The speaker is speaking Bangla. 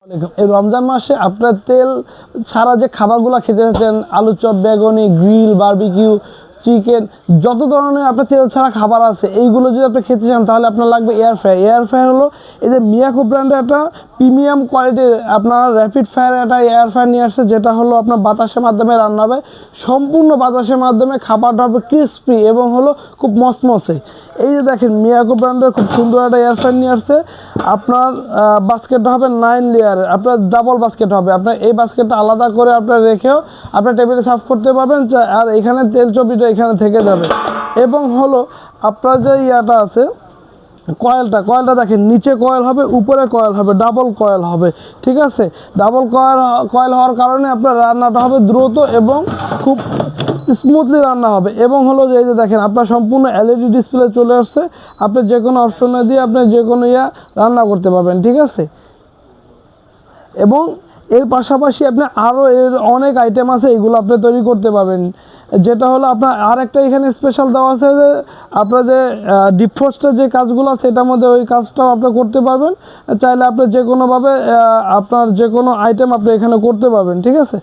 এই রমজান মাসে আপনার তেল ছাড়া যে খাবারগুলো খেতে চাচ্ছেন, আলু চপ, বেগুনি, গ্রিল, বারবিকিউ, চিকেন, যত ধরনের আপনার তেল ছাড়া খাবার আছে, এইগুলো যদি আপনি খেতে চান তাহলে আপনার লাগবে এয়ার ফ্রায়ার। এয়ার ফ্রায়ার হলো এই যে মিয়াকো ব্র্যান্ডের একটা প্রিমিয়াম কোয়ালিটির আপনার র্যাপিড ফায়ার একটা এয়ার ফ্রায়ার নিয়ে আসছে, যেটা হলো আপনার বাতাসের মাধ্যমে রান্না হবে। সম্পূর্ণ বাতাসের মাধ্যমে খাবারটা হবে ক্রিস্পি এবং হলো খুব মসমসে। এই যে দেখেন মিয়াকো ব্র্যান্ডের খুব সুন্দর একটা এয়ার ফ্রায়ার নিয়ে আসছে। আপনার বাস্কেটটা হবে 9 লেয়ারের, আপনার ডাবল বাস্কেট হবে। আপনার এই বাস্কেটটা আলাদা করে আপনার রেখেও আপনার টেবিলে সার্ভ করতে পারবেন, আর এখানে তেল চর্বিটা এখানে থেকে যাবে। এবং হলো আপনার যে ইয়াটা আছে কয়েলটা দেখেন, নিচে কয়েল হবে, উপরে কয়েল হবে, ডাবল কয়েল হবে, ঠিক আছে। ডাবল কয়েল হওয়ার কারণে আপনার রান্নাটা হবে দ্রুত এবং খুব স্মুথলি রান্না হবে। এবং হলো যে এই যে দেখেন আপনার সম্পূর্ণ এলইডি ডিসপ্লে চলে আসছে, আপনি যে কোনো অপশনে দিয়ে আপনি যে কোনো রান্না করতে পারবেন, ঠিক আছে। এবং এর পাশাপাশি আপনি আরও এর অনেক আইটেম আছে, এগুলো আপনি তৈরি করতে পারবেন। যেটা হলো আপনার আরেকটা এখানে স্পেশাল দেওয়া আছে যে আপনার যে ডিপ ফ্রস্টের যে কাজগুলো আছে এটার মধ্যে ওই কাজটাও আপনি করতে পারবেন। চাইলে আপনি যে কোনোভাবে আপনার যে কোনো আইটেম আপনি এখানে করতে পারবেন, ঠিক আছে।